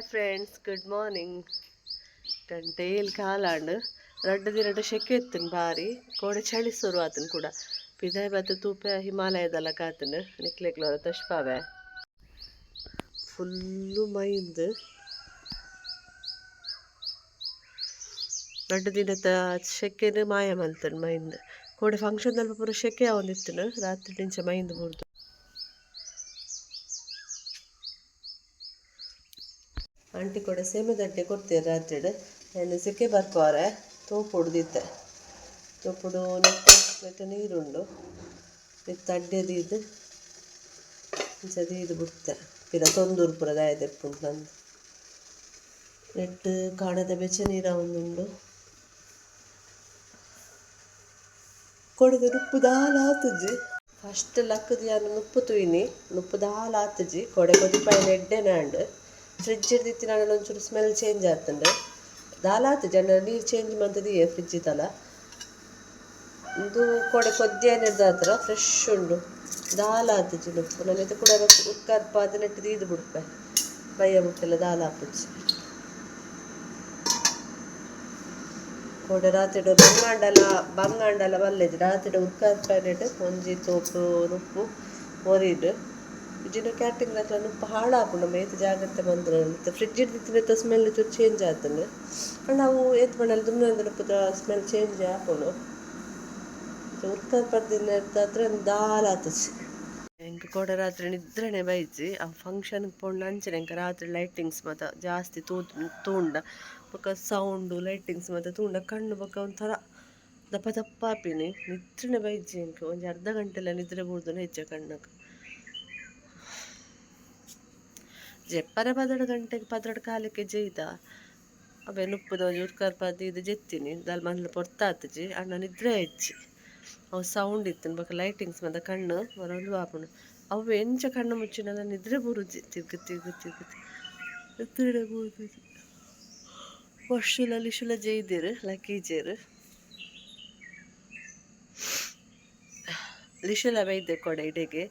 Hi friends, good morning. ಗಂಟೆಯಲ್ಲಿ ಕಾಲಾಂಡು ರಡ್ಡು ದಿನ ಶೆಕೆ ಎತ್ತನ್ ಭಾರಿ ಕೋಡೆ ಚಳಿ ಶುರು ಆತನ್ ಕೂಡ ಪಿದಾಯ ಬತ್ತ ತೂಪೆ ಹಿಮಾಲಯದಲ್ಲ ಕಾತನ್ ನಿಕ್ಲೆಗ್ಲೋರ ತಶ್ಪಾವೆ ಫುಲ್ಲು ಮೈಂದು ರಡ್ಡು ದಿನದ ಶೆಕೆನ ಮಾಯ ಮಲ್ತನ್ ಮೈಂದು ಕೋಡೆ ಫಂಕ್ಷನ್ದಲ್ಲಿ ಪೂರ ಶೆಕೆ ಅವನಿತ್ತನು ರಾತ್ರಿ ನಿಂಚ ಮೈಂದು ಮುರ್ದು ಆಂಟಿ ಕೂಡ ಸೇಮೆ ದಡ್ಡೆ ಕೊಡ್ತೀರಿ ರಾತ್ರಿ ಎಣ್ಣೆ ಸೆಕೆ ಬರ್ಕೋರೆ ತೋಪು ಹೊಡ್ದಿತ್ತೆ ತೋಪುಡು ನೆಟ್ಟು ನೀರುಂಡು ನೆಟ್ಟು ಅಡ್ಡೆದು ಇದು ಬಿಡ್ತೆ ಪಿರ ತೊಂದೂರು ಪುರ ದಾಯದೆಪ್ಪುಂಟು ನಂದು ನೆಟ್ಟು ಕಾಣದ ಬೆಚ್ಚ ನೀರ ಒಂದುಂಡು ಕೊಡದ ನುಪ್ಪುದ ಹಾಲು ಆತುಜಿ ಫಸ್ಟ್ ಲಕ್ಕದ ಯಾನು ನುಪ್ಪು ತುಯ್ನಿ ನುಪ್ಪುದ ಹಾಲು ಆತುಜಿ ಕೊಡೆ ಕೊದಿಪಾಯಿನ ಎಡ್ಡೆನಾಂಡು ಫ್ರಿಜ್ ಇಡ್ದಿತ್ತಿನ ಒಂಚೂರು ಸ್ಮೆಲ್ ಚೇಂಜ್ ಆಗ್ತಂಡು ದಾಲಾತು ಜನ ನೀರು ಚೇಂಜ್ ಮಾಡ್ತದೀಯ ಫ್ರಿಜ್ ತಲ ಇದು ಕೊಡೆ ಕೊದ್ದಿಯನ್ನ ಹಿಡ್ದಾತ್ರ ಫ್ರೆಶ್ ಉಂಡು ದಾಲಾತು ನುಪ್ಪು ನನ್ನ ಕೂಡ ಉಕ್ಕರ್ಪ ಅದು ನೆಟ್ಟು ಇದು ಬಿಡ್ಪೆ ಬಯ್ಯ ಮುಟ್ಟೆಲ್ಲ ದಾಲ ಹಾಪುಚ್ಚಿ ಕೊಡೆ ರಾತ್ರಿ ಬಂಗಾಂಡಲ ಬಲ್ಲೆಜಿ ರಾತ್ರಿ ಉಕ್ಕರ್ಪ ನೆಟ್ಟು ಒಂಜಿ ತೋಪು ನುಪ್ಪು ಮೊರಿಡು ಇಜಿನ ಕ್ಯಾಟಿಂಗ್ ಹತ್ರ ನುಪ್ಪು ಹಾಳಾಪುಂಡು ಮೇಯ್ತು ಜಾಗ್ರತೆ ಬಂದ್ರೆ ಫ್ರಿಜ್ ಇಡ್ದಿತ್ತಿನ ಸ್ಮೆಲ್ ಚೂರು ಚೇಂಜ್ ಆತಂಡು ನಾವು ಏತ್ ಮಾಡಲ್ಲ ದುಮ್ನಂದು ನುಪ್ಪುದ ಸ್ಮೆಲ್ ಚೇಂಜ್ ಆಪುಂಡು ಉರ್ಕರ್ ಪರ್ದಿನ ಹತ್ರ ದಾಲ್ ಆತುಜಿ ಎಂಕ ಕೂಡ ರಾತ್ರಿ ನಿದ್ರೆನೆ ಬೈಜಿ ಆ ಫಂಕ್ಷನ್ಗೆ ಪೋಂಡು ಅಂಚನೆ ಎಂಕ ರಾತ್ರಿ ಲೈಟಿಂಗ್ಸ್ ಮಾತ ಜಾಸ್ತಿ ತೂಂಡ ಬೊಕ್ಕ ಸೌಂಡು ಲೈಟಿಂಗ್ಸ್ ಮಾತ ತೂಂಡ ಕಣ್ಣು ಬೊಕ್ಕ ಒಂಥರ ದಪ್ಪ ದಪ್ಪ ಆಪಿನಿ ನಿದ್ರೆನೆ ಬೈಜಿ ಎಂಕ ಒಂಜಿ ಅರ್ಧ ಗಂಟೆಲ್ಲ ನಿದ್ರೆ ಬೂರ್ದು ಹೆಚ್ಚ ಕಣ್ಣಕ್ಕೆ ಜೆಪ್ಪರೆ 12 ಗಂಟೆಗೆ 12 ಕಾಲಕ್ಕೆ ಜೈದ ಅವೇ ನುಪ್ಪುದ ಒಂಜಿ ಉರ್ಕರ್ ಪರ್ದು ಇದು ಜೆತ್ತೀನಿ ದಾಲ್ ಮಂದ್ಲ ಪೊರ್ತಾತಜಿ ಅಣ್ಣ ನಿದ್ರೆ ಹೆಚ್ಚಿ ಅವು ಸೌಂಡ್ ಇತ್ತು ಬೊಕ್ಕ ಲೈಟಿಂಗ್ಸ್ ಮಾತ ಕಣ್ಣು ಬರೋದು ಆಪುಂಡು ಅವು ಎಂಚ ಕಣ್ಣು ಮುಚ್ಚಿನ ನಿದ್ರೆ ಬರುಜಿ ತಿರ್ಗಿ ನಿದ್ರೆ ಬೂರುಜಿ ವರ್ಷುಲ ಜೈದಿರು ಲಕ್ಕೀಜೇರು ಲಿಶುಲ ಬೈದೆ ಕೊಡೆ ಇಡೆಗೆ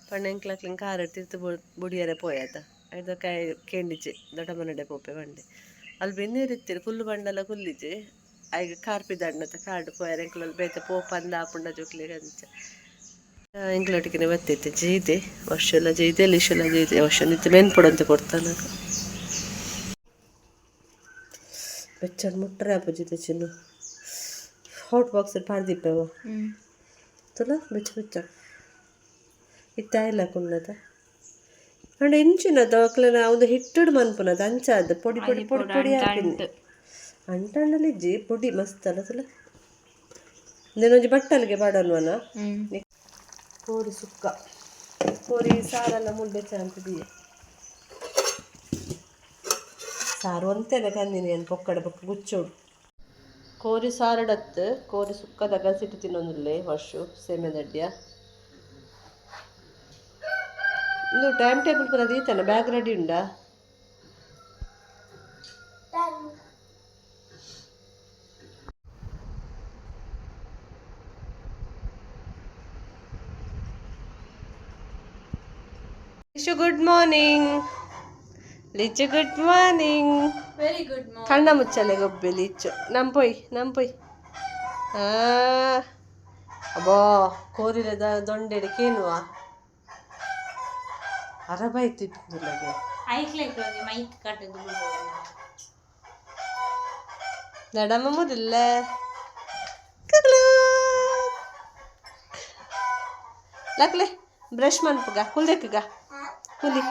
ಪಣ್ಣೆಂಕ್ಲಕ್ಲಿಂಗ್ ಕಾರ್ ತಿರ್ತು ಬುಡಿಯರೆ ಪೋಯದ ಐದು ಕಾಯಿ ಕೇಂಡಿಜೆ ದೊಡ್ಡ ಮನಡೆ ಪೋಪೆ ಬಂಡೆ ಅಲ್ಲಿ ಬೆನ್ನೀರಿತ್ತಿರು ಕುಲ್ಲು ಬಂಡಲ ಕುಲ್ಲಿಜೆ ಐಗ ಕಾರ್ಪಿ ದಂಡತ ಕಾರ್ಡು ಪೋಯರ್ ಎಂಕ್ಲಲ್ಲಿ ಬೇತೆ ಪೋಪಂದ ಆಪುಂಡ ಜೋಕ್ಲಿಗೆ ಅಂಚ ಎಂಕ್ಲೊಟ್ಟಿಗೆ ಬತ್ತೈತೆ ಜೈದೆ ವರ್ಷುಲ ಜೈದೆ ಲಿಶುಲ ಜೈದೆ ವರ್ಷ ನಿಂತು ಮೆನ್ಪುಡಂತ ಕೊಡ್ತಾನ ಬೆಚ್ಚ ಮುಟ್ರೆ ಆಪುಜಿತೆ ಚಿನ್ನು ಹಾಟ್ ಬಾಕ್ಸಲ್ಲಿ ಪಾಡ್ದಿಪ್ಪೆವ ತುಲ ಬೆಚ್ಚ ಇತ್ತಾಯಿಲ್ಲ ಕುನ್ನದ ಅಂಡ ಇಂಚಿನದ ಅಕ್ಲನ ಒಂದು ಹಿಟ್ಟುಡು ಮನ್ಪುನದ ಅಂಚಾದ ಪೊಡಿ ಹಾಕಿನಿ ಅಂಟಣ್ಣಲಿಜ್ಜಿ ಪೊಡಿ ಮಸ್ತ್ ಅಲ್ಲ ತುಲ ಒಂದೊಂಜಿ ಬಟ್ಟಲಿಗೆ ಪಾಡಲ್ವನ ಕೋರಿ ಸುಕ್ಕ ಕೋರಿ ಸಾರೆಲ್ಲ ಮುಳ್ಬೆಚ್ಚ ಅಂತದೀಯ ಸಾರು ಒಂತೆನೆ ಕಂದಿನಿ ಏನು ಪೊಕ್ಕಡ ಪೊಕ್ಕ ಗುಚ್ಚೋಡು ಕೋರಿ ಸಾರಡತ್ತು ಕೋರಿ ಸುಕ್ಕದ ಗಸಿಟ್ಟು ತಿನ್ನೊಂದುಲ್ಲೆ ವರ್ಷು ಸೇಮೆ ದಡ್ಡಿಯ ಇಂದು ಟೈಮ್ ಟೇಬಲ್ ಪುರ ದೀತನ ಬ್ಯಾಗ್ ರೆಡಿ ಉಂಡಾ ಲಿಚು ಗುಡ್ ಮಾರ್ನಿಂಗ್ ಲಿಚು good morning very good morning ಕಣ್ಣ ಮುಚ್ಚಲೆ ಗೊಬ್ಬೆ ಲಿಚ್ಚು ನಂಪೊಯ್ ಅಬ್ಬಾ ಕೋರಿರದ ದೊಂಡೆಡೆ ಕೇನುವ ಅರಬಾಯ್ತು ಇಟ್ಟಿದ್ದಿಲ್ಲಗೆ ಮೈಕ್ ಕಟ್ಟದು ದಡಮ್ಮ ಮುರಿಲ್ಲ ಲಕ್ಲೆ ಬ್ರಷ್ ಮನ್ಪುಗ ಕುಲ್ದೆಕ್ಕಗ ಕುಲಿ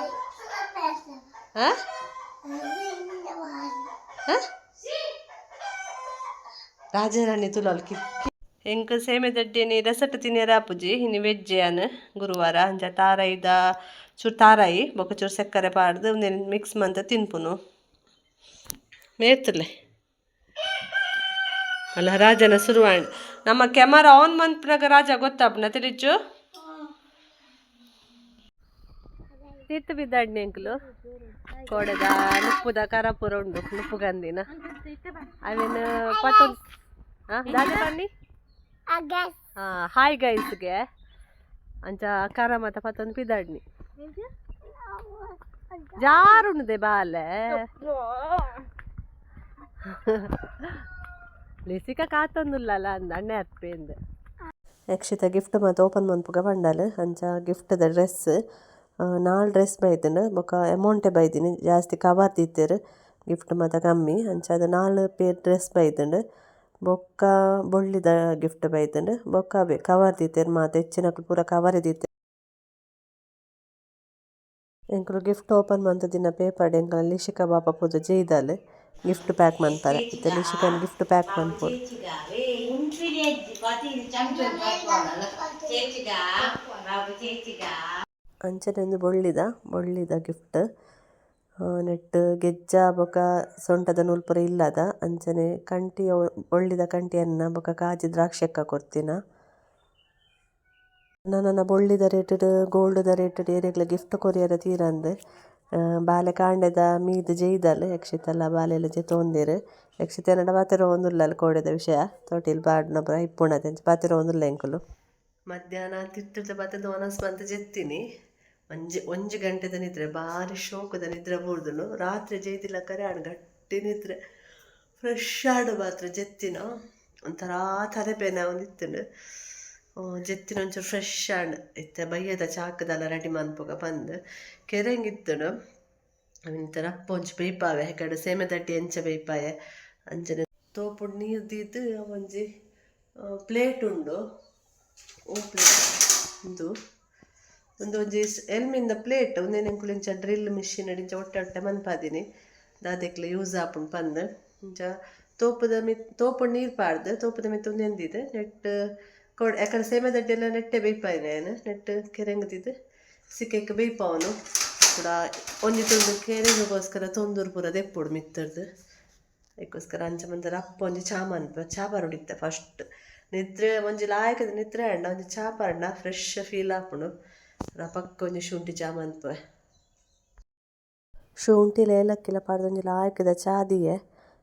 ರಾಜಾರಾಣಿ ತುಲಾಲ್ಕಿ ಎಂಕ ಸೇಮೆ ದಡ್ಡಿನಿ ರಸಟ್ ತಿನ್ನಿಯರ ಆಪುಜಿ ಇನ್ನು ವೆಜ್ಜೆ ಅನ್ ಗುರುವಾರ ಅಂಚ ತಾರಾಯಿದ ಚೂರು ತಾರಾಯಿ ಬೊಕ್ಕ ಚೂರು ಸಕ್ಕರೆ ಪಾಡ್ದು ಮಿಕ್ಸ್ ಮಂತ ತಿನ್ಪುನು ಮೇರ್ತಲೆ ಅಲ್ಲ ರಾಜನ ಶುರುವಾಂಡ್ ನಮ್ಮ ಕ್ಯಾಮರಾ ಆನ್ ಮನ್ಪುನಾಗ ರಾಜ ಗೊತ್ತಾಪ್ನ ತಿಳಿಚು ತೀರ್ತು ಬಿದ್ದಾಡ್ನಿ ಅಂಕಲು ಕೋಡೆದ ನುಪ್ಪುದ ಕರಪುರ ಉಂಡು ನುಪ್ಪು ಗಂದಿನ ಅವೇನು ಪತ್ತೊಂದು ದಾದ ಬನ್ನಿ ಹಾಯ್ ಗೈಸ್ಗೆ ಅಂಚ ಕರ ಮತ್ತ ಪತ್ತೊಂದು ಪಿದಾಡ್ನಿ ಜಾರುಂಡೆ ಬಾಲೆ ಲಿಸಿಕ ಕಾತೊಂದುಲ್ಲ ಅಂದ ಅಣ್ಣೆ ಹತ್ಪೇಂದು ಯಕ್ಷಿತ ಗಿಫ್ಟ್ ಮತ್ತು ಓಪನ್ ಮನ್ಪುಗ ಬಂಡಲ್ ಅಂಚ ಗಿಫ್ಟ್ದ ಡ್ರೆಸ್ ನಾಲ್ ಡ್ರೆಸ್ ಬೈದಿನ ಬೊಕ ಅಮೌಂಟೇ ಬೈದಿನಿ ಜಾಸ್ತಿ ಕವರ್ ತಿತ್ತೇರು ಗಿಫ್ಟ್ ಮಾತ ಕಮ್ಮಿ ಅಂಚ ಅದು 4 ಪೇರ್ ಡ್ರೆಸ್ ಬೈದುಂಡು ಬೊಕ್ಕ ಬೊಳ್ಳಿದ ಗಿಫ್ಟ್ ಬೈದುಂಡು ಬೊಕ್ಕ ಅವೇ ಕವರ್ ತಿತ್ತೇರು ಮಾತ ಹೆಚ್ಚಿನಕ್ಲು ಪೂರ ಕವರೇ ತಿತ್ತೇರು ಎಂಕುಲು ಗಿಫ್ಟ್ ಓಪನ್ ಮಂತ್ ದಿನ ಪೇಪರ್ ಎಂಕಲ್ ಲಿಶಿಕ ಬಾಪ ಪೂಜೆ ಜೈದಲ್ ಗಿಫ್ಟ್ ಪ್ಯಾಕ್ ಮನ್ಪರೆ ಇತ್ತೆ ಲಿಶಿಕನ್ ಗಿಫ್ಟ್ ಪ್ಯಾಕ್ ಮನ್ಪುಡು ಅಂಚನೆ ಒಂದು ಬೊಳ್ಳಿದ ಗಿಫ್ಟ್ ನೆಟ್ ಗೆಜ್ಜ ಬೊಕ ಸೊಂಟದ ನೂಲ್ಪುರ ಇಲ್ಲದ ಅಂಚನೆ ಕಂಟಿ ಬೊಳ್ಳಿದ ಕಂಟಿಯನ್ನ ಬೊಕ ಕಾಜಿ ದ್ರಾಕ್ಷಕ್ಕ ಕೊರ್ತಿನ ನನ್ನ ಬೊಳ್ಳಿದ ರೇಟಡ್ ಗೋಲ್ಡ್ದ ರೇಟಡ್ ಏರೆಗ್ಲ ಗಿಫ್ಟ್ ಕೊರಿಯರ ತೀರಂದು ಬಾಲೆ ಕಾಂಡೆದ ಮೀದ್ ಜೈದಲ್ ಯಕ್ಷಿತಲ್ಲ ಬಾಲೆಲ್ಲ ಜೆ ತೊಂದೆರ್ ಯಕ್ಷಿತ ಏನಡ ಬಾತಿರೋ ಒಂದುಲ್ಲ ಕೋಡೆದ ವಿಷಯ ತೋಟಿಲ್ ಬಾಡ್ನೊಬ್ಬರ ಇಪ್ಪುಣತೆ ಬಾತಿರೋ ಒಂದುಲ್ಲ ಎಂಕುಲು ಮಧ್ಯಾಹ್ನ ತಿತ್ತದ ಬತ್ತದ ಒನಸ್ ಬಂತ ಜೆತ್ತೀನಿ ಒಂಜಿ ಗಂಟೆದ ನಿದ್ರೆ ಭಾರಿ ಶೋಕದ ನಿದ್ರೆ ಬೂರ್ದುನು ರಾತ್ರಿ ಜೈದಿಲ್ಲ ಕರೆ ಆಡು ಗಟ್ಟಿ ನಿದ್ರೆ ಫ್ರೆಶ್ ಆಡು ಮಾತ್ರ ಜೆತ್ತಿನ ಒಂಥರ ತಲೆಬೇನೆ ಒಂದಿತ್ತುಂಡು ಜೆತ್ತಿನ ಒಂಚೂರು ಫ್ರೆಶ್ ಆಂಡ್ ಇತ್ತೆ ಬಯ್ಯದ ಚಾಕದಲ್ಲ ರೆಡಿ ಮನ್ಪುಗ ಬಂದು ಕೆರೆಂಗಿತ್ತುಂಡು ಅವಿಂತ ರಪ್ಪ ಒಂಚು ಬೈಪಾವೆ ಕಡೆ ಸೇಮೆ ತಟ್ಟಿ ಎಂಚ ಬೈಪಾಯೆ ಅಂಚನೆ ತೋಪುಡು ನೀರು ದೀದು ಒಂಜಿ ಪ್ಲೇಟ್ ಉಂಡು ಪ್ಲೇಟ್ ಒಂಜಿ ಎಲ್ಮಿಂದ ಪ್ಲೇಟ್ ಒಂದೇನು ಎಂಕುಲಿಂಚ ಡ್ರಿಲ್ ಮಿಷಿನ್ ಅಡಿಂಚ ಒಟ್ಟೆ ಮನ್ಪಾದಿನಿ ದಾದೆಕ್ಲ ಯೂಸ್ ಆಪುಂಡು ಪಂದು ಇಂಚ ತೋಪುಡು ನೀರು ಪಾಡ್ದು ತೋಪುದ ಮಿತ್ತು ಒಂದೆಂದಿದೆ ನೆಟ್ ಯಾಕಂದ್ರೆ ಸೇಮೆ ದಡ್ಡಿ ಎಲ್ಲ ನೆಟ್ಟೆ ಬೇಯ್ಪಾಯಿನೇನು ನೆಟ್ ಕೆರೆಂಗದಿದ್ದು ಸಿಕ್ಕಕ್ಕೆ ಬೇಯ್ಪಾವನು ಕೂಡ ಒಂಜಿ ತುಂಡು ಕೆರೆಗೋಸ್ಕರ ತೊಂದೂರು ಪೂರ ದೆಪ್ಪುಡು ಮಿತ್ತರ್ದು ಅದಕ್ಕೋಸ್ಕರ ಅಂಚ ಮಂದರ ಅಪ್ಪ ಒಂಜಿ ಚಾ ಬರುಡಿತ್ತೆ ಫಸ್ಟ್ ನಿದ್ರೆ ಒಂಜಿ ಲಾಯಕದ ನಿದ್ರೆ ಅಂಡ ಒಂಜಿ ಚಾ ಪಂಡ ಫ್ರೆಶ್ ಫೀಲ್ ಆಪುಂಡು ಪಕ್ಕ ಒಂಜಿ ಶುಂಠಿ ಚಾ ಮನ್ಪುವೆ ಶುಂಠಿಲ ಏಲಕ್ಕಿಲ ಪಾಡ್ದೊಂಜಿ ಲಾಯಕದ ಚಾದಿಯೆ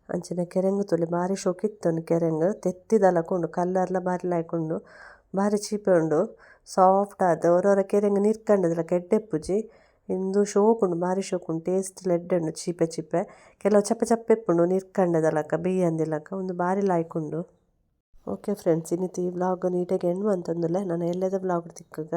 ಅಂಚಿನ ಕೆರೆಂಗು ತುಲಿ ಭಾರಿ ಶೋಕಿತ್ತುಂಡು ಕೆರೆಂಗು ತೆತ್ತಿದಲಕುಂಡು ಕಲ್ಲರ್ಲ ಬಾರಿ ಲಾಯ್ಕೊಂಡು ಭಾರಿ ಚೀಪೆ ಉಂಡು ಸಾಫ್ಟ್ ಆದ ಒರೊರ ಕೆರೆಂಗು ನೀರ್ಕಂಡದಲ ಕೆಡ್ಡೆಪ್ಪುಜಿ ಇಂದು ಶೋಕುಂಡು ಭಾರಿ ಶೋಕುಂಡು ಟೇಸ್ಟ್ ಲೆಡ್ಡುಂಡು ಚೀಪೆ ಕೆಲವು ಚಪ್ಪೆಪ್ಪುಂಡು ನೀರ್ಕಂಡದಲಕ ಬೇಯಂದಿಲಕ ಒಂದು ಭಾರಿ ಲಾಯ್ಕೊಂಡು ಓಕೆ ಫ್ರೆಂಡ್ಸ್ ಇನ್ನಿತ್ತು ಈ ವ್ಲಾಗ್ ನೀಟಾಗಿ ಎಂಡ್ ಮಂತಂದುಲೆ ನಾನು ಎಲ್ಲದ ವ್ಲಾಗ್ ತಿಕ್ಕಗ